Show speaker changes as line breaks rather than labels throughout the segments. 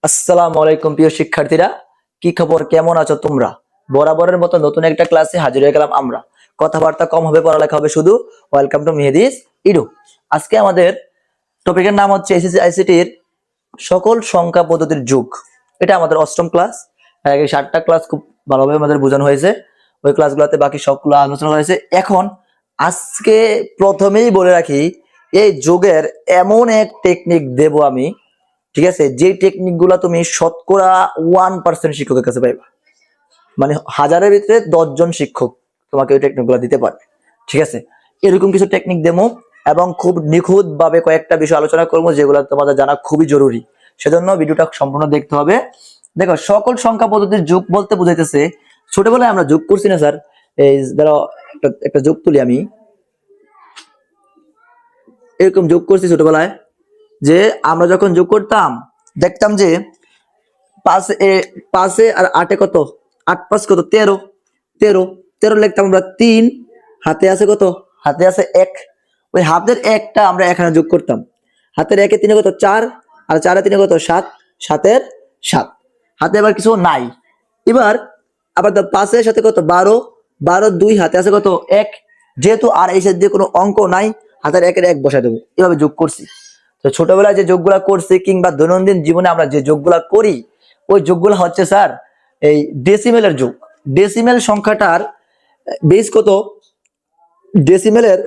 আসসালামু আলাইকুম প্রিয় শিক্ষার্থীরা, কি খবর, কেমন আছো তোমরা? বরাবরের মতো নতুন একটা ক্লাসে হাজির হয়ে গেলাম আমরা। কথাবার্তা কম হবে, পড়ালেখা হবে শুধু। Welcome to Mehedi's edu. আজকে আমাদের টপিকের নাম হচ্ছে এসএসসি আইসিটির সকল সংখ্যা পদ্ধতির যুগ। এটা আমাদের অষ্টম ক্লাস। এর আগে 7টা ক্লাস খুব ভালোভাবে আমাদের বোঝানো হয়েছে। ওই ক্লাসগুলোতে বাকি সবগুলো আলোচনা হয়েছে। এখন আজকে প্রথমেই বলে রাখি, এই যুগের এমন এক টেকনিক দেব আমি, ঠিক আছে, যে টেকনিক গুলা তুমি শতকরা 1% শিক্ষকের কাছে পাইবা। মানে হাজারের ভিতরে 10 জন শিক্ষক তোমাকে ওই টেকনিক গুলা দিতে পারবে। ঠিক আছে, এরকম কিছু টেকনিক দেবো এবং খুব নিখুঁত ভাবে কয়েকটা বিষয় আলোচনা করবো যেগুলো তোমাদের জানা খুবই জরুরি। সেজন্য ভিডিওটা সম্পূর্ণ দেখতে হবে। দেখো, সকল সংখ্যা পদ্ধতির যুগ বলতে বোঝাইতেছে, ছোটবেলায় আমরা যোগ করছি না স্যার? এই ধরো একটা যোগ তুলি আমি, এরকম যোগ করছি ছোটবেলায়, যে আমরা যখন যোগ করতাম দেখতাম যে পাঁচে আর আটে কত, 8 × 5 কত, 13। 13 13 লিখতাম আমরা 3, হাতে আছে কত, হাতে আছে 1। ওই হাতের একটা আমরা এখানে যোগ করতাম। হাতের 1 এ 3 কত, 4, আর 4 এ 3 কত, 7, 7 × 7। হাতে এবার কিছু নাই। এবার আবার 5 এর সাথে কত, 12, 12 2, হাতে আছে কত, 1। যেহেতু আর এই সাইড দিয়ে কোনো অঙ্ক নাই, হাতের 1-এর 1 বসাই দেবো। এভাবে যোগ করছি। তো ছোটবেলায় যে যোগগুলা করছি কিংবা দৈনন্দিন জীবনে আমরা যে যোগগুলা করি, ওই যোগগুলো হচ্ছে স্যার এই ডেসিমেলের যোগ। ডেসিমেল সংখ্যাটার বেস কত, ডেসিমেলের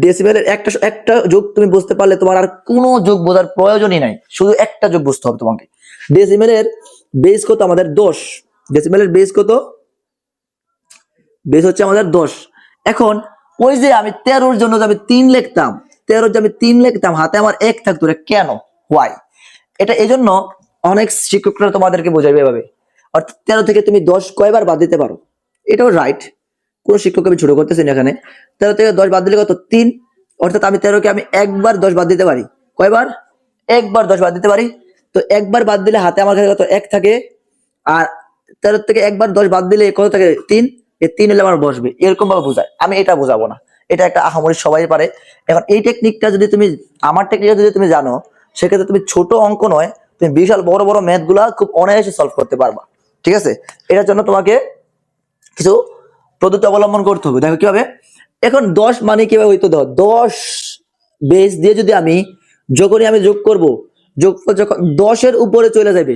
ডেসিমেলের একটা একটা যোগ তুমি বুঝতে পারলে তোমার আর কোনো যোগ বোঝার প্রয়োজনই নাই, শুধু একটা যোগ বুঝতে হবে তোমাকে। ডেসিমেলের বেস কত আমাদের 10। ডেসিমেলের বেস কত, বেস হচ্ছে আমাদের 10। এখন ওই যে আমি 13-র জন্য যে আমি 3 লিখতাম, 13-র যে আমি 3 লিখতাম, হাতে আমার 1 থাকতো, কেন, হোয়াই? এটা এই জন্য অনেক শিক্ষকরা তোমাদেরকে বোঝাবে এভাবে। অর্থাৎ 13 থেকে তুমি 10 কয়বার বাদ দিতে পারো, এটাও রাইট। কোন শিক্ষক আমি ছোট করতেছি না এখানে। 13 থেকে 10 বাদ দিলে কত, 3। অর্থাৎ আমি 13-কে আমি একবার 10 বাদ দিতে পারি। কয়বার? একবার 10 বাদ দিতে পারি। তো একবার বাদ দিলে হাতে আমার কাছে কত, 1 থাকে। আর 13 থেকে একবার 10 বাদ দিলে কত থাকে, 3। এই 3 হলে আমার বসবে, এরকম ভাবে বোঝায়। আমি এটা বোঝাবো না, এটা একটা আহামরি সবাই পারে। এখন এই টেকনিকটা যদি তুমি, আমার টেকনিকটা যদি তুমি জানো, সেক্ষেত্রে তুমি ছোট অঙ্ক নয়, তুমি বিশাল বড় বড় ম্যাথ গুলা খুব অনায়াসে সলভ করতে পারবা। ঠিক আছে, এটার জন্য তোমাকে কিছু পদ্ধতি অবলম্বন করতে হবে। দেখো কিভাবে। এখন 10 মানে কিভাবে হইতো, 10 বেস দিয়ে যদি আমি যখনই আমি যোগ করব, যোগফল যখন 10-এর উপরে চলে যাবে,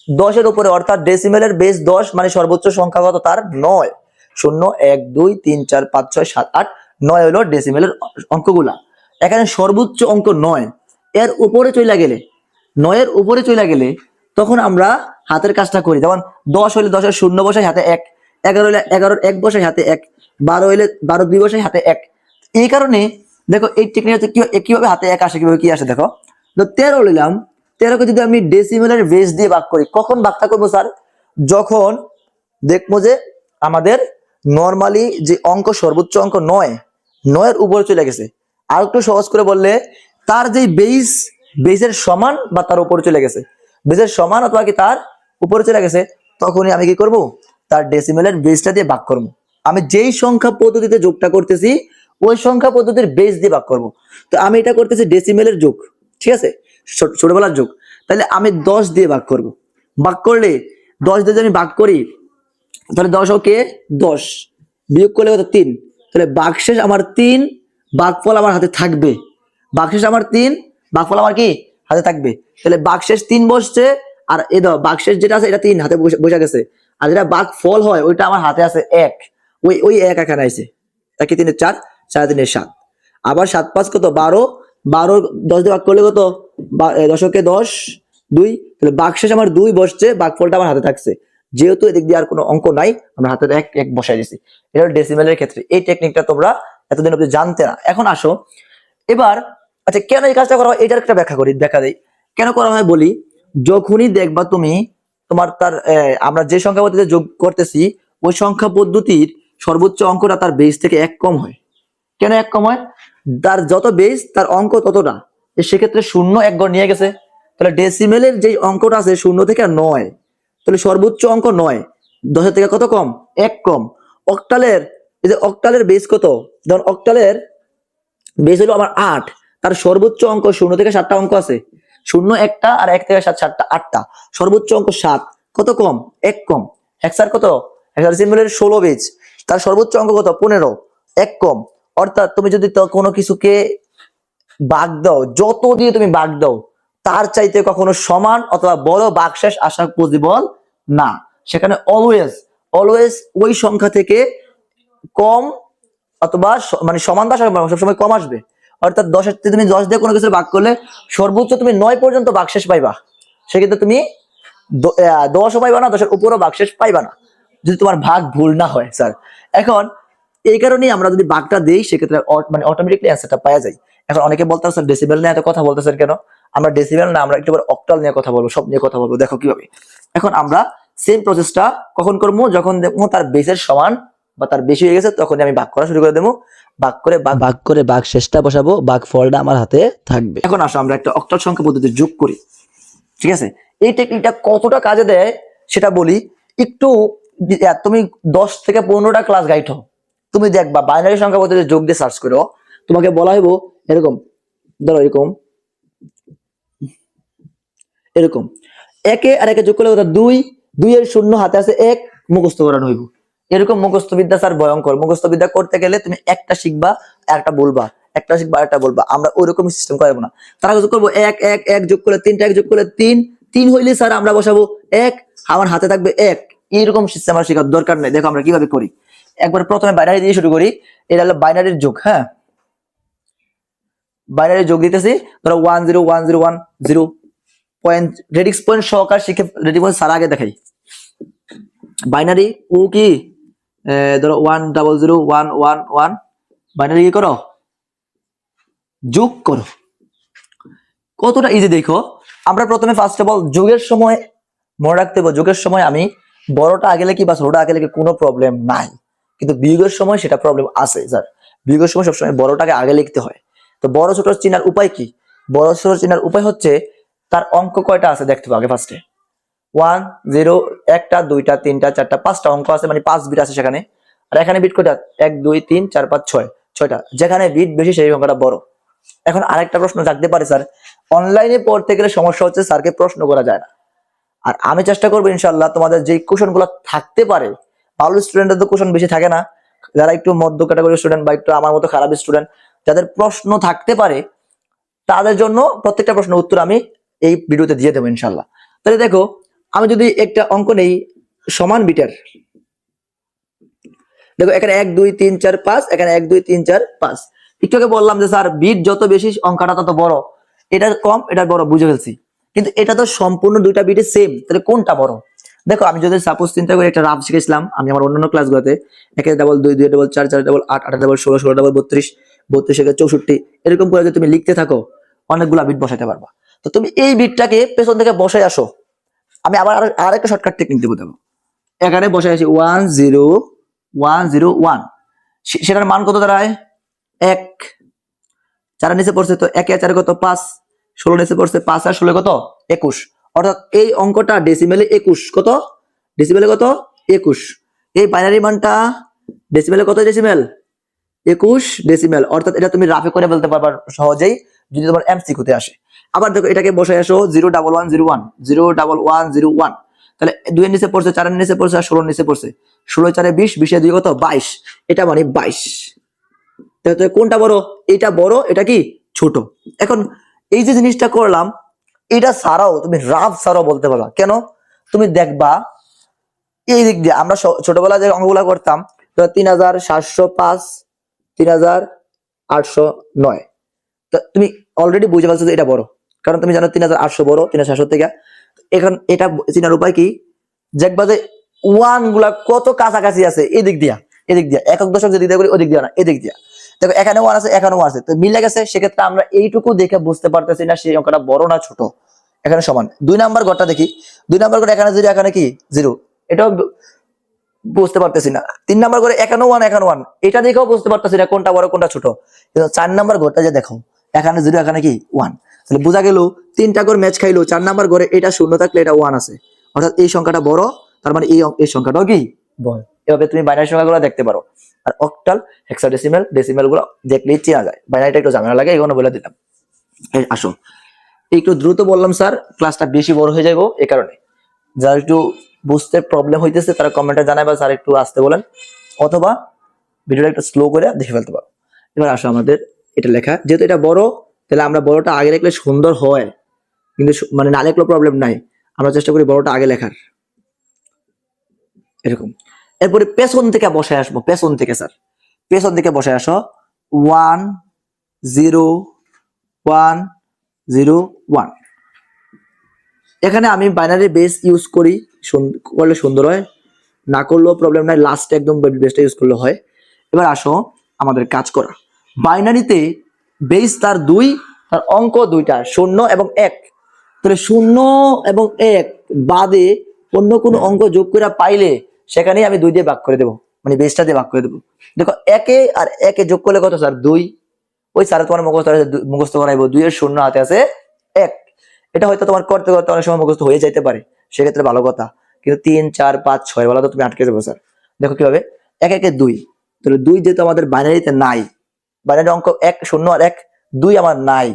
10-এর উপরে, অর্থাৎ ডেসিমেলের বেস 10 মানে সর্বোচ্চ সংখ্যা কত তার, 9। 0 1 2 3 4 5 6 7 8 9 হলো ডেসিমেলের অঙ্কগুলা। এখানে সর্বোচ্চ অঙ্ক 9। এর উপরে চলে গেলে, 9-এর উপরে চলে গেলে তখন আমরা হাতের কাজটা করি। যেমন 10 হইলে 10-এর 0 বসাই, হাতে 1। 11 হইলে 11-এর 1 বসাই, হাতে 1। 12 হইলে 12 2 বসাই, হাতে 1। এই কারণে দেখো এই টেকনিক হচ্ছে কিভাবে হাতে 1 আসে, কিভাবে কি আসে দেখো। তো 13 নিলাম, 13-কে যদি আমি ডেসিমেলের বেস দিয়ে ভাগ করি, কখন ভাগটা করবো স্যার? যখন দেখবো যে আমাদের নর্মালি যে অঙ্ক, সর্বোচ্চ অঙ্ক 9, 9-এর উপরে চলে গেছে। আর একটু সহজ করে বললে, তার যে বেস, বেসের সমান বা তার উপরে চলে গেছে, বেসের সমান অথবা কি তার উপরে চলে গেছে, তখনই আমি কি করব, তার ডেসিমেলের বেসটা দিয়ে ভাগ করব। আমি যেই সংখ্যা পদ্ধতিতে যোগটা করতেছি, ওই সংখ্যা পদ্ধতির বেস দিয়ে ভাগ করব। তো আমি এটা করতেছি ডেসিমেলের যোগ, ঠিক আছে, ছোটবেলার যোগ। তাহলে আমি 10 দিয়ে ভাগ করব। ভাগ করলে 10 দিয়ে যদি আমি ভাগ করি, তাহলে 10 ওকে 10 বিয়োগ করলে কত, 3। তাহলে ভাগশেষ আমার 3, ভাগফল আমার হাতে থাকবে। ভাগশেষ আমার 3, ভাগফল আমার কি হাতে থাকবে। তাহলে ভাগশেষ 3 বসছে, আর এই দাও ভাগশেষ যেটা আছে এটা 3 হাতে বসে গেছে। আর যেটা ভাগফল হয় ওইটা আমার হাতে আছে 1। ওই 1 এখানে আছে। 1 3 4, 4 3 7। আবার 7 5 কত, 12। 12 10 দিয়ে ভাগ করলে কত, 10-কে 10 2। তাহলে ভাগশেষ আমার 2 বসছে, ভাগফলটা আমার হাতে থাকছে। যেহেতু এদিক দিয়ে আর কোনো অঙ্ক নাই, আমরা হাতে 1 1 বসাই দিছি। এটা ডেসিমেলের ক্ষেত্রে এই টেকনিকটা তোমরা এতদিন অব্দি জানতে না। এখন আসো এবার, আচ্ছা কেন এই কাজটা করা হয় এটার একটা দেখা দেই। কেন করা হয় বলি। যখনই দেখবা তুমি তোমার তার আমরা যে সংখ্যা পদ্ধতিতে যোগ করতেছি, ওই সংখ্যা পদ্ধতির সর্বোচ্চ অঙ্কটা তার বেস থেকে 1 কম হয়। কেন 1 কম হয়? তার যত বেস তার অঙ্ক ততটা, সেক্ষেত্রে 0 1 ঘর নিয়ে গেছে। তাহলে ডেসিমেলের যে অঙ্কটা আছে 0 থেকে 9, তাহলে সর্বোচ্চ অঙ্ক 9, 10-এর থেকে কত কম, 1 কম। অক্টালের, এই যে অক্টালের বেস কত, ধর অক্টালের বেস হলো আমার 8, তার সর্বোচ্চ অঙ্ক 0 থেকে 7টা অঙ্ক আছে, শূন্য একটা আর 1 থেকে 7 7টা 8টা, সর্বোচ্চ অঙ্ক 7, কত কম? 1 কম। হেক্সার কত? হেক্সাডেসিমেলের 16 বীজ, তার সর্বোচ্চ অঙ্ক কত? 15, 1 কম। অর্থাৎ তুমি যদি কোনো কিছুকে ভাগ দাও, যত দিয়ে তুমি ভাগ দাও, তার চাইতে কখনো সমান অথবা বড় ভাগশেষ আসা পসিবল না। সেখানে অলওয়েজ অলওয়েজ ওই সংখ্যা থেকে কম অথবা মানে সমান বা সবসময় কম আসবে। অর্থাৎ 10 থেকে তুমি 10 দিয়ে কোনো কিছু ভাগ করলে সর্বোচ্চ তুমি 9 পর্যন্ত ভাগশেষ পাইবা, সেক্ষেত্রে তুমি 10ও পাইবা না, 10-এর উপরও ভাগশেষ পাইবা না, যদি তোমার ভাগ ভুল না হয় স্যার। এখন এই কারণেই আমরা যদি ভাগটা দেই সেক্ষেত্রে মানে অটোমেটিকলি অ্যান্সারটা পাওয়া যায়। এখন অনেকে বলতে স্যার ডেসিবেল নিয়ে এত কথা বলতেছেন কেন? আমরা ডেসিবেল না, আমরা একটু অক্টাল নিয়ে কথা বলবো, সব নিয়ে কথা বলবো। দেখো কিভাবে। এখন আমরা সেম প্রসেসটা কখন করবো? যখন দেখবো তার বেসের সমান বা তার বেশি হয়ে গেছে, তখন আমি ভাগ করা শুরু করে দেবো। ভাগ করে ভাগ শেষটা বসাবো, ভাগ ফলটা আমার হাতে থাকবে। এখন আসো আমরা একটা অক্টাল সংখ্যা পদ্ধতি যোগ করি, ঠিক আছে? এই টেকনিকটা কতটা কাজে দেয় সেটা বলি। একটু তুমি 10 থেকে 15টা ক্লাস গাইড হও, তুমি দেখবা বাইনারি সংখ্যা পদ্ধতি যোগ দিয়ে সার্চ করো, তোমাকে বলা হইব এরকম, ধরো এরকম এরকম, একে আর একে যোগ করলে কথা 2, 2 এর শূন্য হাতে আছে 1, মুখস্থ করানো হইব। এরকম মুখস্থ বিদ্যা স্যার ভয়ঙ্কর। মুখস্থ বিদ্যা করতে গেলে তুমি একটা শিখবা একটা বলবা, একটা শিখবা একটা বলবা। আমরা ওইরকম সিস্টেম করবো না। তারা যোগ করবো 1 1 1 যোগ করলে 3টা, 1 যোগ করলে 3, 3 হইলে স্যার আমরা বসাবো 1, আমার হাতে থাকবে 1। এইরকম সিস্টেম আমার শেখার দরকার নেই। দেখো আমরা কিভাবে করি। একবার প্রথমে বাইনারি দিয়ে শুরু করি। এটা হলো বাইনারির যোগ। হ্যাঁ, বাইনারি যোগ দিতেছি। ধরো 1 0 1 0 1 0 পয়েন্ট, রেডিক্স পয়েন্ট সহকার শিখে রেডি পয়েন্ট সারা আগে দেখাই। বাইনারি ও কি ধরো 1 0 0 1 1 1, বাইনারি কি করো? যোগ করো। কতটা ইজি দেখো। আমরা প্রথমে ফার্স্ট অফ অল যোগের সময় মনে রাখতে হবে, যোগের সময় আমি বড়টা আগে লিখি বা ছোটটা আগে লিখি কোনো প্রবলেম নাই, কিন্তু বিয়োগের সময় সেটা প্রবলেম আছে স্যার। বিয়োগের সময় সবসময় বড়টাকে আগে লিখতে হয়। তো বড় ছোট চিনার উপায় কি? বড় ছোট চিনার উপায় হচ্ছে তার অঙ্ক কয়টা আছে দেখতে হবে আগে। ফার্স্টে 1 0 1টা 2টা 3টা 4টা 5টা অঙ্ক আছে, মানে 5 বিট আছে সেখানে। আর এখানে বিট কয়টা? 1 2 3 4 5 6, 6টা। যেখানে বিট বেশি সেই সংখ্যাটা বড়। এখন আরেকটা প্রশ্ন জাগতে পারে স্যার, অনলাইনে পড়তে গেলে সমস্যা হচ্ছে স্যারকে প্রশ্ন করা যায় না। আর আমি চেষ্টা করবো ইনশাল্লাহ তোমাদের যে কোশ্চেন গুলো থাকতে পারে, ভালো স্টুডেন্টদের তো কোশ্চেন বেশি থাকে না, যারা একটু মধ্য ক্যাটাগরির স্টুডেন্ট বা একটু আমার মতো খারাপ স্টুডেন্ট, যাদের প্রশ্ন থাকতে পারে তাদের জন্য প্রত্যেকটা প্রশ্নের উত্তর আমি এই ভিডিওতে দিয়ে দেবো ইনশাল্লাহ। তাহলে দেখো, আমি যদি একটা অঙ্ক নেই সমান বিটের, দেখো এখানে 1 2 3 4 5, এখানে 1 2 3 4 5। একটু আগে বললাম যে স্যার বিট যত বেশি অঙ্কটা তত বড়, এটা কম এটা বড়, বুঝে ফেলছি। কিন্তু এটা তো সম্পূর্ণ দুইটা বিটে সেম, তাহলে কোনটা বড়? দেখো আমি যদি সাপোজ চিন্তা করি, একটা রাফ শিখেছিলাম আমি আমার অন্যান্য ক্লাসগুলোতে, 1 double 2 2 double 4 4 double 8 8 double 16 16 double 32 32 একে 64, এরকম করে যদি তুমি লিখতে থাকো অনেকগুলা বিট বসাতে পারবা। তো তুমি এই বিটটাকে পেছন থেকে বসাই আসো। আমি আবার আরেকটা শর্টকাট টেকনিক দেবো। দেখো এখানে বসে আসি 1 0 1 0 1, সেটার মান কত দাঁড়ায়? 1। 4 নিচে পড়ছে, তো 1 4 কত? 5। 16 নিচে পড়ছে, 5 আর 16 কত? 21। অর্থাৎ এই অঙ্কটা ডেসিমেলে 21। কত ডেসিমেলে? কত? 21। এই বাইনারি মানটা ডেসিমেলে কত? Decimal 21 decimal. অর্থাৎ এটা তুমি রাফে করে বলতে পারবা সহজেই যদি তোমার এমসিকিউতে আসে। আবার দেখো এটাকে বসাই আসো 0 1 1 0 1 0 1 1 0 1, তাহলে 2 এর নিচে পড়ছে, 4 এর নিচে পড়ছে আর 16 এর নিচে পড়ছে। 16 4 20, 20 এ 2 কত? 22। এটা মানে 22। তাহলে কোনটা বড়? এটা বড়, এটা কি ছোট? এখন এই যে জিনিসটা করলাম, এটা ছাড়াও তুমি রাফ ছাড়াও বলতে পারবা। কেন? তুমি দেখবা এই দিক দিয়ে আমরা ছোটবেলায় যে অঙ্কগুলা করতাম, 3705 3809, তুমি অলরেডি বুঝে পাচ্ছ যে এটা বড়, কারণ তুমি জানো 3800 বড় 3700 থেকে। এখন এটা চিনার উপায় কি? দেখবা যে ওয়ান গুলা কত কাছাকাছি আছে এদিক দিয়া, এদিক দিয়া একক দশক যদি দেখি ওদিক দিয়া না, এদিক দিয়া। দেখো এখানে ওয়ান আছে, এখানে ওয়ান আছে, তো মিলে গেছে। সেক্ষেত্রে আমরা এইটুকু দেখে বুঝতে পারতেছি না সেই অঙ্কটা বড় না ছোট। এখানে সমান। 2 নাম্বার ঘরটা দেখি, 2 নাম্বার ঘরে এখানে 0 এখানে কি 0, এটাও বুঝতে পারতেছি না। 3 নাম্বার ঘরে এখানে 1 এখানে 1, এটা দেখেও বুঝতে পারতেছি না কোনটা বড় কোনটা ছোট। কিন্তু 4 নাম্বার ঘরটা যে দেখো, এখানে 0 এখানে কি 1, তাহলে বোঝা গেল 3টা করে ম্যাচ খাইলো। 4 নাম্বার ঘরে এটা শূন্য থাকলে এটা 1 আছে, অর্থাৎ এই সংখ্যাটা বড়, তার মানে এই সংখ্যাটাও কি বড়। এভাবে তুমি বাইনারি সংখ্যাগুলো দেখতে পারো। আর অক্টাল হেক্সাডেসিমেল ডেসিমেল গুলো দেখলেই চেনা যায়। বাইনারিটা একটু ঝামেলা লাগে, এগুলো বলে দিলাম। আসো একটু দ্রুত বললাম স্যার, ক্লাসটা বেশি বড় হয়ে যাবো এই কারণে। যারা একটু বুঝতে প্রবলেম হইতেছে তারা কমেন্টে জানায় বা স্যার একটু আসতে বলেন, অথবা ভিডিওটা একটু স্লো করে দেখে ফেলতে পারো। এবার আসো আমাদের এটা লেখা, যেহেতু এটা বড় তাহলে আমরা বড়টা আগে লিখলে সুন্দর হয়, কিন্তু মানে না লিখলেও প্রবলেম নাই, আমরা চেষ্টা করি বড়টা আগে লেখার, এরকম। এরপরে পেছন থেকে বসে আসবো, পেছন থেকে স্যার, পেছন থেকে বসে আসো। 1 0 1 0 1। এখানে আমি বাইনারি বেস ইউজ করি, করলে সুন্দর হয়, না করলেও প্রবলেম নাই, লাস্টে একদম বেসটা ইউজ করলে হয়। এবার আসো আমাদের কাজ করা। বাইনারিতে বেস তার 2, তার অঙ্ক 2টা 0 এবং 1। তাহলে 0 এবং 1 বাদে অন্য কোনো অঙ্ক যোগ করে পাইলে সেখানেই আমি 2 দিয়ে ভাগ করে দেবো, মানে বেসটা দিয়ে ভাগ করে দেবো। দেখো 1 আর 1 যোগ করলে কত স্যার? 2। ওই স্যার তোমার মুখস্থ করাইবো 2 এর 0 হাতে আছে 1। এটা হয়তো তোমার করতে করতে অনেক সময় মুখস্থ হয়ে যাইতে পারে, সেক্ষেত্রে ভালো কথা। কিন্তু 3 4 5 6 বলা তো তুমি আটকে যাবো স্যার। দেখো কিভাবে, 1 1 2, তাহলে 2 যেহেতু আমাদের বাইনারিতে নাই, বাইনারি অঙ্ক 1 0 আর 1 2 আমার নাই,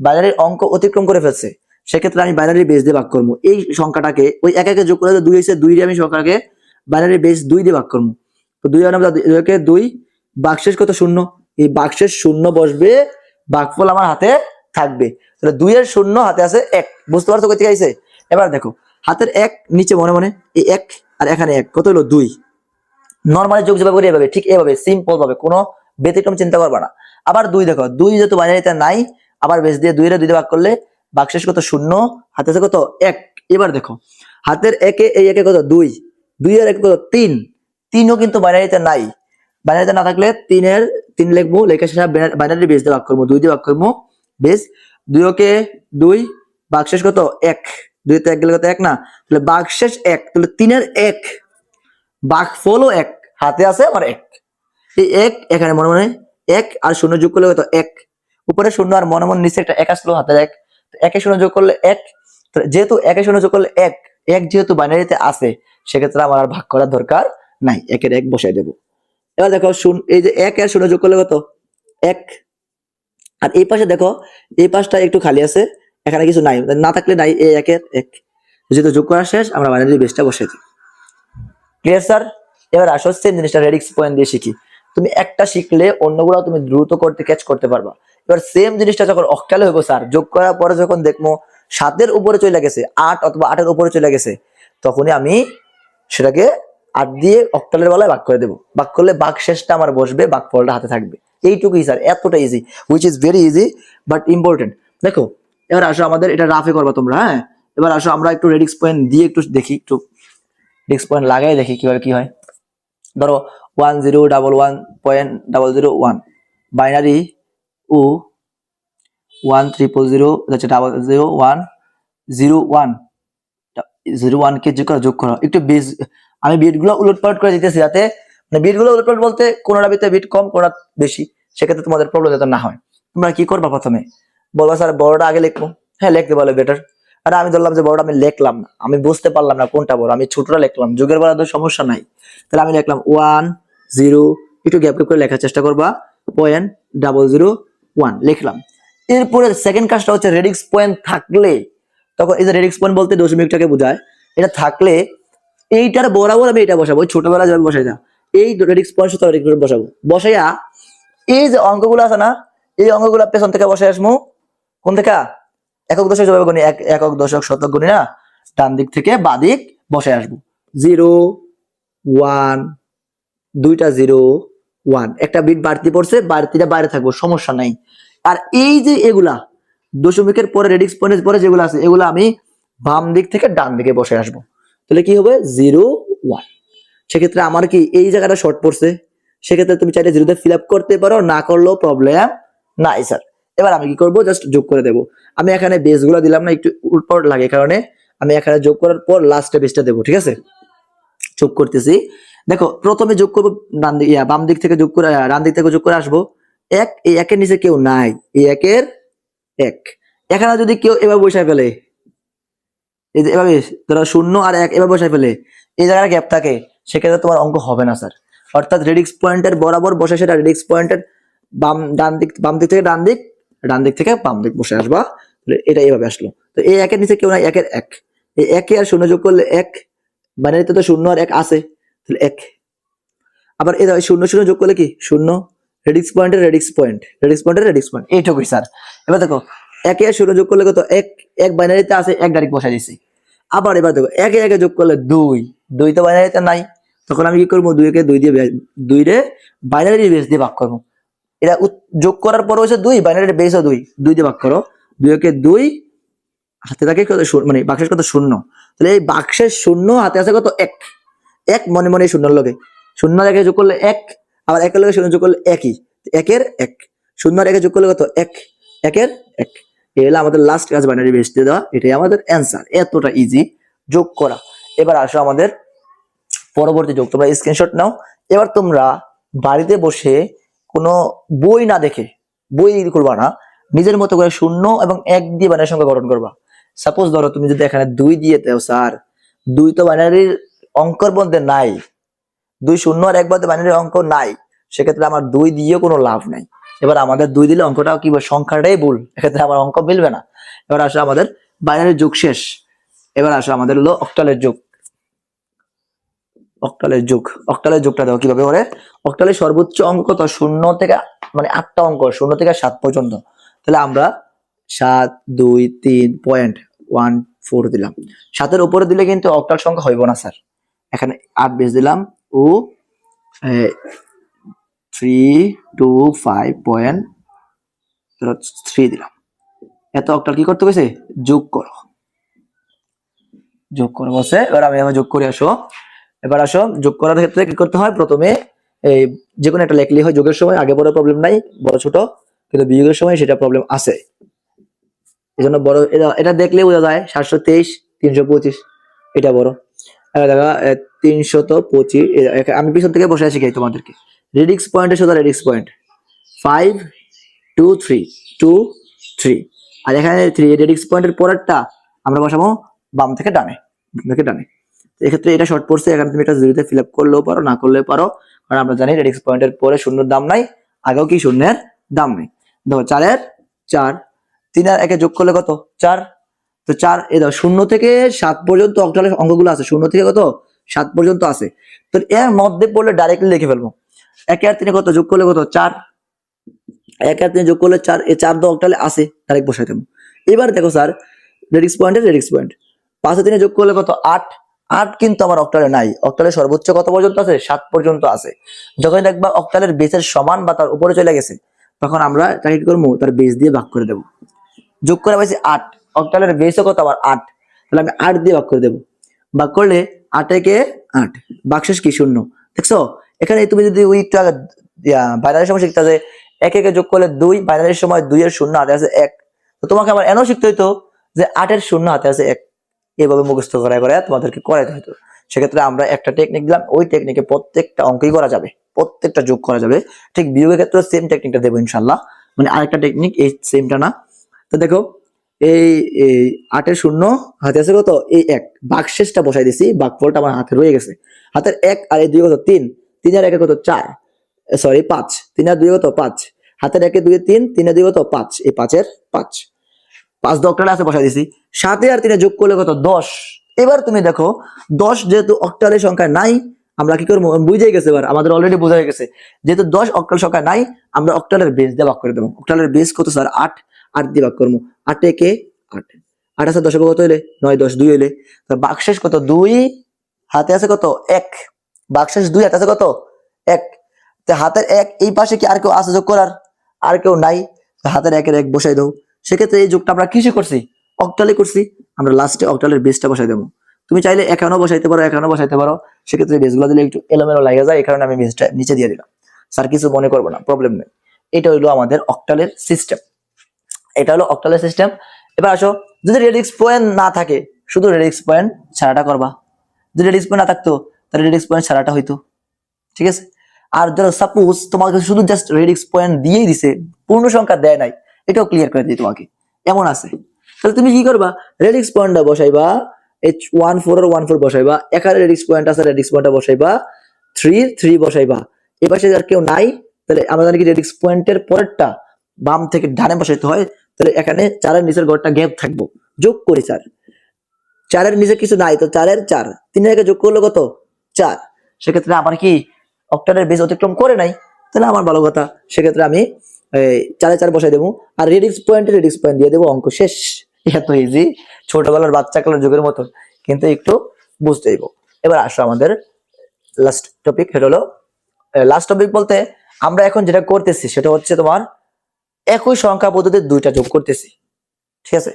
বাইনারির অঙ্ক অতিক্রম করে ফেলছে, সেক্ষেত্রে আমি বাইনারি বেস দিয়ে ভাগ করবো। এই সংখ্যাটাকে ওই 1 1 যোগ করলে 2 হয়েছে, 2 দিয়ে আমি সংখ্যাকে বাইনারি বেস 2 দিয়ে ভাগ করবো। তো 2 আর 2 বাকশেষ কত? 0। এই বাকশেষ 0 বসবে, ভাগফল আমার হাতে থাকবে। তাহলে 2 এর 0 হাতে আছে 1, বুঝতে পারছো কত আইছে? এবার দেখো হাতের 1 নিচে মনে মনে এই 1 আর এখানে 1 কত হলো? 2। নরমালি যোগ যেভাবে করি এভাবে, ঠিক এভাবে সিম্পল ভাবে, কোনো ব্যতিক্রম চিন্তা করবা না। আবার 2 দেখো, 2 যেহেতু বাইনারিতে নাই, আবার বেস দিয়ে 2 এর 2 দিয়ে ভাগ করলে ভাগশেষ কত? 0, হাতে আছে কত? 1। এবার দেখো হাতের 1 এ এই 1 এ কত? 2, 2 এর 1 কত? 3, 3ও কিন্তু বাইনারিতে নাই। বাইনারিতে না থাকলে 3 এর 3 লিখবো, লেখা শেষে বাইনারি বেস দিয়ে ভাগ করবো, 2 দিয়ে ভাগ করবো বেস। 2 কে 2, ভাগশেষ কত? 1, 2 তে 1 গেলে কত? 1 না, তাহলে ভাগশেষ 1, তাহলে 3 এর 1, ভাগফলও 1, হাতে আছে আমার 1। এই 1 এখানে মনে মনে 1 আর 0 যোগ করলে কত? 1। উপরে 0 আর মনে মনে নিচে একটা 1 আসলো, হাতে 1, তো 1 এ 0 যোগ করলে 1। তো যেহেতু 1 এ 0 যোগ করলে 1, 1 যেহেতু বাইনারিতে আছে, সেক্ষেত্রে আমার আর ভাগ করার দরকার নাই, 1 এর 1 বসাই দেবো। এবার দেখো এই যে 1 আর 0 যোগ করলে কত? 1। আর এই পাশে দেখো, এই পাশটা একটু খালি আছে, এখানে কিছু নাই, না থাকলে নাই, এই 1 এর 1। যেহেতু যোগ করা শেষ, আমরা বাইনারি বেসটা বসাই দিই। Clear sir? এবার আসো সেম জিনিসটা রেডিক্স পয়েন্ট দিয়ে শিখি। তুমি একটা শিখলে অন্যগুলো তুমি দ্রুত করতে ক্যাচ করতে পারবা। এবার সেম জিনিসটা যখন অক্টালে হইব স্যার, যোগ করার পরে যখন দেখবো 7 এর উপরে চলে গেছে, 8 অথবা 8 এর উপরে চলে গেছে, তখনই আমি সেটাকে 8 দিয়ে অক্টালের বেলায় ভাগ করে দেবো। ভাগ করলে ভাগ শেষটা আমার বসবে, ভাগ ফলটা হাতে থাকবে। এইটুকুই স্যার, এতটা easy, which is very easy but important. দেখো এবার আসো আমাদের এটা রাফে করবা তোমরা, হ্যাঁ। এবার আসো আমরা একটু রেডিক্স পয়েন্ট দিয়ে একটু দেখি, একটু রেডিক্স পয়েন্ট লাগাই দেখি কিভাবে কি হয়। ধরো 1011.001 বাইনারি ও 1001001 কে যোগ করো একটু বেস। আমি বিট গুলো উলটপালট করে দিতেছি, যাতে মানে বিট গুলো উলটপালট বলতে কোনটা ভিতরে বিট কম কোনটা বেশি, সেক্ষেত্রে তোমাদের প্রবলেম যাতে না হয়। তোমরা কি করবা, প্রথমে বলবা স্যার বড়টা আগে লিখবো, হ্যাঁ লিখতে পারলে বেটার। আর আমি ধরলাম যে বড়টা আমি লিখলাম না, আমি বুঝতে পারলাম না কোনটা বড়, আমি ছোটটা লিখলাম, যুগের বেলা তো সমস্যা নাই। তাহলে আমি লিখলাম 10, একটু গ্যাপ করে লেখার চেষ্টা করবা, 0.001 লিখলাম। এরপরে সেকেন্ড কাজটা হচ্ছে রেডিক্স পয়েন্ট থাকলে, তখন এই যে রেডিক্স পয়েন্ট বলতে দশমিকটাকে বোঝায়, এটা থাকলে এইটার বরাবর আমি এটা বসাবো, ওই ছোটবেলা যাবে বসাই না, এই রেডিক্স পয়েন্ট সাথে রেডিক্স পয়েন্ট বসাবো, বসাইয়া এই যে অঙ্কগুলো আছে না, এই অঙ্কগুলো পেছন থেকে বসাই আসবো। কোন থেকে? একক দশক যেভাবে গুনি, একক দশক শতক গুনি না, ডান দিক থেকে বাঁ দিক বসাই আসবো। 0 1, 2টা 0 1, একটা বিট বাড়তি পড়ছে, বাড়তিটা বাইরে থাকবো, সমস্যা নাই। আর এই যে এগুলা দশমিকের পরে রেডিক্স পয়েন্টের পরে যেগুলো আছে, এগুলো আমি বাম দিক থেকে ডান দিকে বসে আসবো। তাহলে কি হবে? 0 1। সেক্ষেত্রে আমার কি এই জায়গাটা শর্ট পড়ছে, সেক্ষেত্রে তুমি চাইলে 0 তে ফিল আপ করতে পারো, না করলেও প্রবলেম নাই স্যার। এবার আমি কি করবো, জাস্ট যোগ করে দেবো। আমি এখানে বেস গুলো দিলাম না, একটু উল্টপাল্ট লাগে, কারণে আমি এখানে যোগ করার পর লাস্টে বেসটা দেবো, ঠিক আছে? যোগ করতেছি, দেখো প্রথমে যোগ করবো ডান দিক, বাম দিক থেকে যোগ করে, ডান দিক থেকে যোগ করে আসবো 1, এই 1 এর নিচে কেউ নাই, এই 1 এর 1। এখানে যদি কেউ এবার বসায় ফেলে, এই যে এভাবে ধরো 0 আর 1 এভাবে বসায় ফেলে, এই জায়গাটা গ্যাপ থাকে, সেক্ষেত্রে তোমার অঙ্ক হবে না স্যার। অর্থাৎ রেডিক্স পয়েন্টের বরাবর বসে, সেটা রেডিক্স পয়েন্টের বাম দিক থেকে ডান দিক, ডান দিক থেকে বাম দিক বসে আসবা, তাহলে এটা এইভাবে আসলো। তো এই একের নিচে কেউ নাই, একের এক, এই একে আর শূন্য যোগ করলে এক, বাইনারিতে তো শূন্য আর এক আছে, তাহলে এক। আবার এই শূন্য শূন্য যোগ করলে কি শূন্য, রেডিক্স পয়েন্টের রেডিক্স পয়েন্ট, রেডিক্স পয়েন্টের রেডিক্স পয়েন্ট, এইটুকুই স্যার। এবার দেখো একে আর শূন্য যোগ করলে কত, এক, এক বাইনারিতে আছে, এক ডাইরেক্ট বসাই দিছি। আবার এবার দেখো একে একে যোগ করলে দুই, দুই তো বাইনারিতে নাই, তখন আমি কি করবো, দুইকে দুই দিয়ে দুই রে বাইনারি বেস দিয়ে ভাগ করবো। এটা যোগ করার পর হচ্ছে দুই, বাইনারি বেসও দুই, দুই দিয়ে ভাগ করো, দুই একে দুই, হাতে থাকে কত মানে বাক্সের কত শূন্য, তাহলে এই বাক্সের শূন্য হাতে আছে কত এক, এক মনে মনে শূন্যর লগে, শূন্য একে যোগ করলে এক, আবার একের লগে শূন্য যোগ করলে একই, একের এক, শূন্য আর একে যোগ করলে কত এক, একের এক। এই হলো আমাদের লাস্ট কাজ, বাইনারি বেস দিয়ে দেওয়া, এটাই আমাদের অ্যান্সার, এতটা ইজি যোগ করা। এবার আসো আমাদের পরবর্তী যোগ, তোমরা স্ক্রিনশট নাও। এবার তোমরা বাড়িতে বসে কোনো বই না দেখে, বই করবা না, নিজের মতো করে শূন্য এবং এক দিয়ে বাইনারি সংখ্যা গঠন করবা। সাপোজ ধরো তুমি যদি এখানে দুই দিয়ে দাও, স্যার দুই তো বাইনারির অঙ্কের মধ্যে নাই, দুই শূন্য আর এক বাদে বাইনারির অঙ্ক নাই, সেক্ষেত্রে আমার দুই দিয়েও কোনো লাভ নাই। এবার আমাদের দুই দিলে অঙ্কটাও কি সংখ্যাটাই ভুল, এক্ষেত্রে আমার অঙ্ক মিলবে না। এবার আসো আমাদের বাইনারির যোগ শেষ, এবার আসো আমাদের হলো অক্টালের যোগ। অক্টালের যোগ, অক্টালের যোগটা দেখো কিভাবে করে। অক্টালের সর্বোচ্চ অঙ্ক কত, শূন্য থেকে মানে 8টা অঙ্ক, শূন্য থেকে 7 পর্যন্ত। তাহলে আমরা 7 2 3.14 দিলাম, 7-এর উপরে দিলে কিন্তু অক্টাল সংখ্যা হইব না স্যার। এখানে 8 বেশ দিলাম ও 325.3 দিলাম। এত অক্টাল কি করতে গেছে, যোগ করো, যোগ করো বসে। এবার আমি যোগ করে আসো। এবার আসো যোগ করার ক্ষেত্রে কি করতে হয়, প্রথমে এই যে কোনো একটা লেখলি হয়, যোগের সময় আগে বড় প্রবলেম নাই, বড় ছোট, কিন্তু বিয়োগের সময় সেটা প্রবলেম আছে। এই জন্য বড়, এটা দেখলে বোঝা যায় 723 325 এটা বড়। দেখা 325, আমি পিছন থেকে বসে শিখাই তোমাদেরকে। রেডিক্স পয়েন্টের সাথে রেডিক্স পয়েন্ট 5 2 3 2 3, আর এখানে 3, রেডিক্স পয়েন্টের পরেরটা আমরা বসাবো বাম থেকে ডানে, এক্ষেত্রে এটা শর্ট পড়ছে, এখানে তুমি এটা জিরোতে ফিল আপ করলেও পারো, না করলেও পারো, কারণ আমরা জানি রেডিক্স পয়েন্টের পরে শূন্যের দাম নাই, আগেও কি শূন্যের দাম নেই। দেখো 4-এর 4, 3 আর 1 যোগ করলে কত 4, তো 4 এই দাও 0 থেকে 7 পর্যন্ত অক্টালের অঙ্কগুলো আছে, 0 থেকে কত 7 পর্যন্ত আছে। তো এর মধ্যে পড়লে ডাইরেক্টলি লিখে ফেলবো, 1 আর 3 কত যোগ করলে কত 4, 1 আর 3 যোগ করলে 4, এই 4 তো অক্টালে আছে, ডাইরেক্ট বসাই দেবো। এবার দেখো স্যার রেডিক্স পয়েন্টের রেডিক্স পয়েন্ট 5 আর 3 যোগ করলে কত 8, 8 কিন্তু আমার অক্টালে নাই, অক্টালের সর্বোচ্চ কত পর্যন্ত আছে 7 পর্যন্ত আছে। যখন দেখবা অক্টালের বেসের সমান বা তার উপরে চলে গেছে, তখন আমরা তাকে কি করবো, তার বেস দিয়ে ভাগ করে দেবো। যোগ করে পাইছি 8, অক্টালের বেসও কত আবার 8, তাহলে আমি 8 দিয়ে ভাগ করে দেবো। ভাগ করলে 8 একে 8, বাক্সেস কি শূন্য। দেখছো এখানে তুমি যদি ওই বাইনারির সময় শিখতে যে 1 একে যোগ করলে 2, বাইনারির সময় 2 এর শূন্য হাতে আছে 1, তো তোমাকে আবার এনও শিখতে হইতো যে 8 এর শূন্য হাতে আছে 1, এইভাবে মুখস্থ করে তোমাদেরকে করাইতে হইতো। সেক্ষেত্রে আমরা একটা টেকনিক দিলাম, ওই টেকনিকে প্রত্যেকটা অঙ্কই করা যাবে, প্রত্যেকটা যোগ করা যাবে। ঠিক বিয়োগের ক্ষেত্রে সেম টেকনিকটা দেবো ইনশাল্লাহ, মানে আরেকটা টেকনিক, এই সেমটা না। তো দেখো এই 8 এর শূন্য হাতে আছে কত এই 1, বাক্সেসটা বসাই দিছি, বাঘফলটা আমার হাতে রয়ে গেছে। হাতের 1 আর এই 2 কত 3, 3 আর 1 কত 4, সরি 5, 3 আর 2 কত 5, হাতের 1 2 3, 3 আর 2 কত 5, এই 5 এর 5, 5 অক্টালে আছে বসাই দিছি। 7 আর 3 যোগ করলে কত 10। এবার তুমি দেখো 10 যেহেতু অক্টালের সংখ্যা নাই, আমরা কি করবো, বুঝে গেছে, এবার আমাদের অলরেডি বোঝা হয়ে গেছে, যেহেতু 10 অক্টাল সংখ্যা নাই, আমরা অক্টালের বেস দিয়ে ভাগ করে দেবো। অক্টালের বেস কত স্যার 8, 8 দিয়ে ভাগ করবো, 8 একে 8, 8 আছে 10 কত হইলে 9, 10 2 হইলে, বাক্সেস কত 2 হাতে আছে কত 1, বাক্সেস 2 হাতে আছে কত 1, তো হাতের 1 এই পাশে কি আর কেউ আছে যোগ করার, আর কেউ নাই, হাতের 1 এর 1 বসাই দাও। সেক্ষেত্রে এই যোগটা আমরা কিসে করছি, অক্টালে করছি, আমরা লাস্টে অক্টালের বেসটা বসাই দেবো। তুমি চাইলে এখানেও বসাইতে পারো, এখানেও বসাইতে পারো, সেক্ষেত্রে বেসগুলো দিলে একটু এলোমেলো লাগে যায়, এই কারণে আমি বেসটা নিচে দিয়ে দিলাম। স্যার কিছু মনে করবো না, প্রবলেম নেই। এটা হলো আমাদের অক্টালের সিস্টেম, এটা হলো অক্টালের সিস্টেম। এবার আসো যদি রেডিক্স পয়েন্ট না থাকে, শুধু রেডিক্স পয়েন্ট ছাড়াটা করবা, যদি রেডিক্স পয়েন্ট না থাকতো তাহলে রেডিক্স পয়েন্ট ছাড়াটা হইতো, ঠিক আছে। আর ধরো সাপোজ তোমাকে শুধু জাস্ট রেডিক্স পয়েন্ট দিয়েই দিছে, পূর্ণ সংখ্যা দেয় নাই, এটাও ক্লিয়ার করে দিই তোমাকে, এমন আছে। তাহলে তুমি কি করবা, রেডিক্স পয়েন্টটা বসাইবা, 14 আর 14 বসাইবা, এখানে রেডিক্স পয়েন্ট আছে, রেডিক্স পয়েন্টটা বসাইবা, 3 বসাইবা। এ পাশে আর কেউ নাই, তাহলে আমরা জানি কি রেডিক্স পয়েন্টের পরেরটা বাম থেকে ডানে বসাইতে হয়, তাহলে এখানে 4-এর নিচের ঘরটা গ্যাপ থাকবো, যোগ করি 4, 4-এর নিচে কিছু নাই তো 4-এর 4, 3 যোগ করলে কত 4। সেক্ষেত্রে আমার কি অক্টালের বেস অতিক্রম করে নাই, তাহলে আমার ভালো কথা। সেক্ষেত্রে আমি 4-এ 4 বসাই দেবো, আর রেডিক্স পয়েন্ট দিয়ে দেবো, অঙ্ক শেষ। এত ইজি, ছোটবেলার বাচ্চা কালের যুগের মতন, কিন্তু একটু বুঝতে হইব। এবার আসো আমাদের লাস্ট টপিক, সেটা হলো লাস্ট টপিক বলতে আমরা এখন যেটা করতেছি সেটা হচ্ছে তোমার একই সংখ্যা পদ্ধতির দুইটা যোগ করতেছি, ঠিক আছে।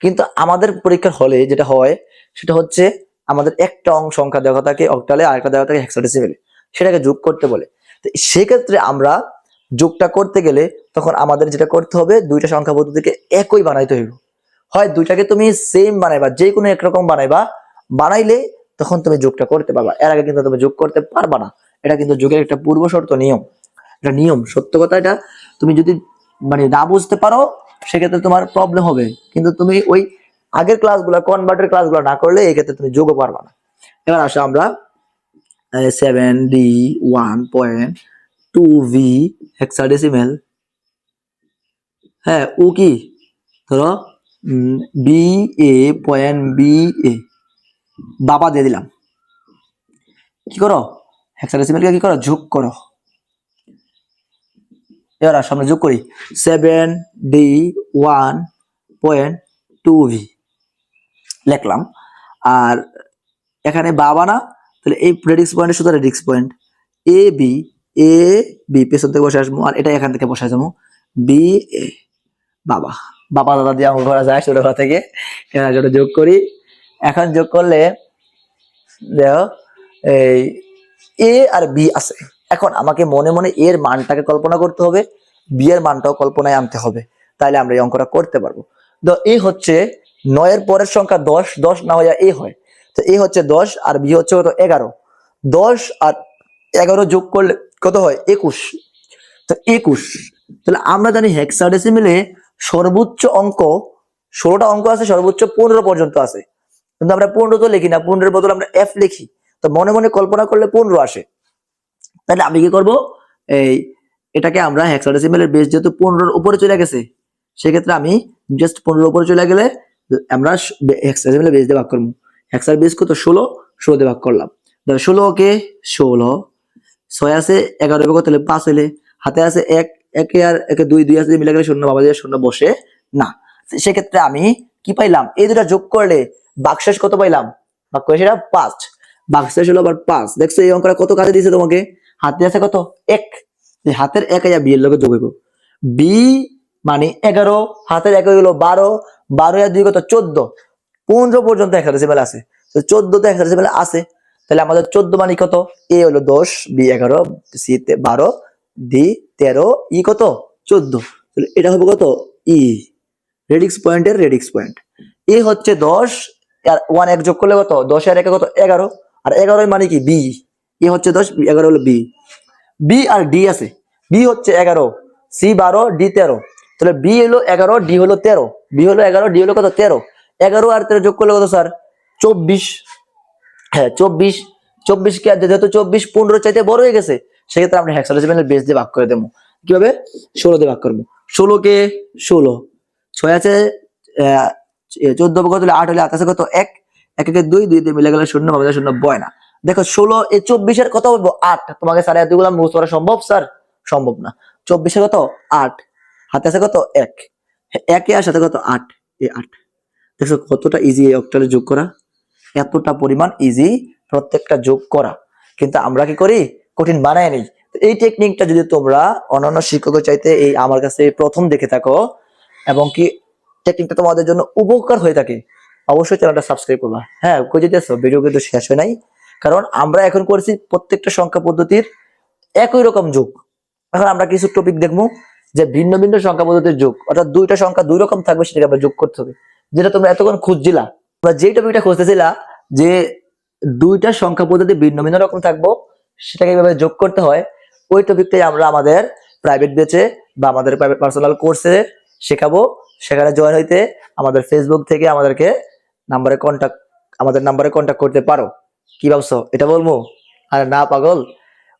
কিন্তু আমাদের পরীক্ষার হলে যেটা হয় সেটা হচ্ছে আমাদের একটা সংখ্যা দেওয়া থাকে অক্টালে, আর একটা দেওয়া থাকে হেক্সাডেসিমেলে, সেটাকে যোগ করতে বলে। তো সেক্ষেত্রে আমরা যোগটা করতে গেলে তখন আমাদের যেটা করতে হবে, দুইটা সংখ্যা পদ্ধতিকে একই বানাইতে হইব। হয় দুইটাকে তুমি সেম বানাইবা, যে কোনো একরকম বানাইবা, বানাইলে তখন তুমি যোগটা করতে পারবা, এর আগে কিন্তু তুমি যোগ করতে পারবা না। এটা কিন্তু যোগের একটা পূর্ব শর্ত, নিয়ম, এটা নিয়ম, সত্য কথা। এটা তুমি যদি মানে না বুঝতে পারো সেক্ষেত্রে তোমার প্রবলেম হবে, কিন্তু তুমি ওই আগের ক্লাসগুলো, কনভার্টের ক্লাসগুলো না করলে এই ক্ষেত্রে তুমি যোগও পারবা না। এবার আসো আমরা 7D1.2V হেক্সাডেসিমেল, হ্যাঁ ও কি ধরো BA.BA বাবা দিয়ে দিলাম, কি করো হেক্সাডেসিমেলকে কি করো, যোগ করো। এবার আসো আমরা যোগ করি 7D1.2V লিখলাম, আর এখানে বাবা না, তাহলে এই রেডিক্স পয়েন্টের শুধু রেডিক্স পয়েন্ট এ বি পেছন থেকে বসে আসবো, আর এটা এখান থেকে বসে যাবো BA বাবা। বাবা দাদা দিয়ে অঙ্ক করা যায় ছোটবেলা থেকে, সেটা যোগ করি। এখন যোগ করলে দেখো এই এ আর বি আছে, এখন আমাকে মনে মনে এর মানটাকে কল্পনা করতে হবে, বি এর মানটাও কল্পনায় আনতে হবে, তাহলে আমরা এই অঙ্কটা করতে পারবো। তো এ হচ্ছে 9-এর পরের সংখ্যা 10, 10 না হইয়া এ হয়, তো এ হচ্ছে 10 আর বি হচ্ছে কত 11, 10 আর 11 যোগ করলে কত হয় 21, তো 21। তাহলে আমরা জানি হেক্সাডেসিমেলে সর্বোচ্চ অঙ্ক 16টা অঙ্ক আছে, সর্বোচ্চ 15 পর্যন্ত আছে, কিন্তু আমরা 15 তো লিখি না, 15-এর বদলে আমরা এফ লিখি, তো মনে মনে কল্পনা করলে 15 আসে। তাহলে আমি কি করব, এই এটাকে আমরা হেক্সাডেসিমেলের বেস যেহেতু 15-এর উপরে চলে গেছে, সেক্ষেত্রে আমি জাস্ট 15-এর উপরে চলে গেলে আমরা হেক্সাডেসিমেলের বেস দিয়ে ভাগ করবো। হেক্সার বেস কত 16, 16 দিয়ে ভাগ করলাম, 16 কে 16, 6 আছে 11 কত তাহলে 5 হইলে, হাতে আছে 1, 1 আর 1 2, 2 আছে মিলে গেলে 0, বাবা দিয়ে 0 বসে না। সেক্ষেত্রে আমি কি পাইলাম, এই দুটা যোগ করলে ভাগশেষ কত পাইলাম, ভাগ করে সেটা 5, ভাগশেষ হলো আবার 5। দেখছো এই অঙ্কটা কত কাজে দিয়েছে তোমাকে, হাতে আছে কত 1, এই হাতের 1 আর বি এর লগে যোগ হইব, বি মানে 11, হাতের 1 হলো 12, 12 আর 2 কত 14, 15 পর্যন্ত হেক্সাডেসিমেল আছে, তো 14 তে হেক্সাডেসিমেল আছে, তাহলে আমাদের 14 মানে কত, এ হলো 10, বি 11, সি 12, ডি 13, ই কত 14, তাহলে এটা হবে কত ই, রেডিক্স পয়েন্টের রেডিক্স পয়েন্ট। এ হচ্ছে 10 আর 1 এক যোগ করলে কত, 10 আর 1 কত 11, আর 11 মানে কি বি, এ হচ্ছে 10, 11 হলো বি। বি আর ডি আছে, বি হচ্ছে 11, সি 12, ডি 13, তাহলে বি হলো 11, ডি হলো 13, বি হলো 11, ডি হলো কত 13, 11 আর 13 যোগ করলে কত স্যার 24, হ্যাঁ 24, 24 কে যেহেতু 24 15 চাইতে বড় হয়ে গেছে, সেক্ষেত্রে আমরা হেক্সাডেসিমেলের বেস দিয়ে ভাগ করে দেবো, কিভাবে 16 দিয়ে ভাগ করবো, 16 কে 16, 6 আছে 14 কত হলে 8 হলে 8 আছে কত 1, 1 একে 2, 2 দিয়ে মিলে গেলে 0, বাবা 0 বয় না। দেখো 16 এ 24-এর কত বলবো 8, তোমাকে স্যার এতগুলো মুখস্থ করা সম্ভব স্যার, সম্ভব না। 24-এর কত 8, হাতে আছে কত 1, 1 এর সাথে কত 8, এই 8। দেখো কতটা ইজি এই অক্টালে যোগ করা, এতটা পরিমাণ ইজি প্রত্যেকটা যোগ করা, কিন্তু আমরা কি করি কঠিন বানায় নেই। এই টেকনিকটা যদি তোমরা অন্যান্য শিক্ষকের চাইতে এই আমার কাছে প্রথম দেখে থাকো এবং কি টেকনিকটা তোমাদের জন্য উপকার হয়ে থাকে, অবশ্যই চ্যানেলটা সাবস্ক্রাইব করবা। হ্যাঁ কই যেতেছো, ভিডিও কিন্তু শেষ হয় নাই, কারণ আমরা এখন করছি প্রত্যেকটা সংখ্যা পদ্ধতির একই রকম যোগ। এখন আমরা কিছু টপিক দেখবো যে ভিন্ন ভিন্ন সংখ্যা পদ্ধতির যোগ, অর্থাৎ দুইটা সংখ্যা দুই রকম থাকবে, সেটাকে আমরা যোগ করতে হবে, যেটা তোমরা এতক্ষণ খুঁজছিলা। তোমরা যে টপিকটা খুঁজতেছিলা যে দুইটা সংখ্যা পদ্ধতি ভিন্ন ভিন্ন রকম থাকবো, সেটাকে কিভাবে যোগ করতে হয়, ওই টপিকটাই আমরা আমাদের প্রাইভেট ব্যাচে বা আমাদের প্রাইভেট পার্সোনাল কোর্সে শেখাবো। সেখানে জয়েন হইতে আমাদের ফেসবুক থেকে আমাদেরকে আমাদের নাম্বারে কন্ট্যাক্ট করতে পারো। কি ভাবছো এটা বলবো? আরে না পাগল,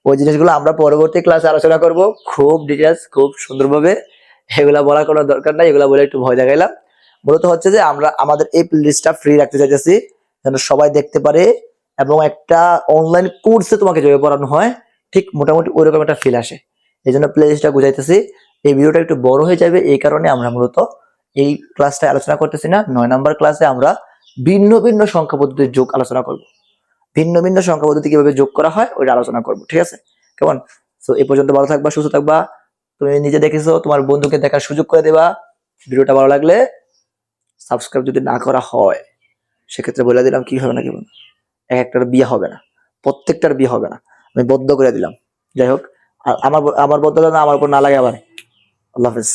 ওই জিনিসগুলো আমরা পরবর্তী ক্লাসে আলোচনা করব খুব ডিটেলস, খুব সুন্দরভাবে। এগুলা বলার কোনো দরকার নাই, এগুলা বলে একটু ভয় দেখাইলাম। মূলত হচ্ছে যে আমরা আমাদের এই প্লেলিস্টটা ফ্রি রাখতে চাইতেছি যেন সবাই দেখতে পারে, এবং একটা অনলাইন কোর্সে তোমাকে যেভাবে পড়ানো হয় ঠিক মোটামুটি ওইরকম একটা ফিল আসে। এই জন্য প্লেলিস্টটা বুঝাইতেছি। এই ভিডিওটা একটু বড় হয়ে যাবে, এই কারণে আমরা মূলত এই ক্লাসটা আলোচনা করতেছি না। 9 নম্বর ক্লাসে আমরা ভিন্ন ভিন্ন সংখ্যা পদ্ধতির যোগ আলোচনা করব। ভিন্ন ভিন্ন সংখ্যা পদ্ধতি কিভাবে যোগ করা হয় ওইটা আলোচনা করব, ঠিক আছে? কেমন? সো এই পর্যন্ত ভালো থাকবা, সুস্থ থাকবা। তুমি নিজে দেখেছো, তোমার বন্ধুকে দেখার সুযোগ করে দেবা। ভিডিওটা ভালো লাগলে সাবস্ক্রাইব যদি না করা হয় সেক্ষেত্রে বলে দিলাম কি হবে না, কি হবে না, এক একটার বিয়ে হবে না, প্রত্যেকটার বিয়ে হবে না, আমি বদ্ধ করে দিলাম। যাই হোক, আর আমার আমার বদ্ধতা না আমার উপর না লাগে আবার। আল্লাহ হাফেজ।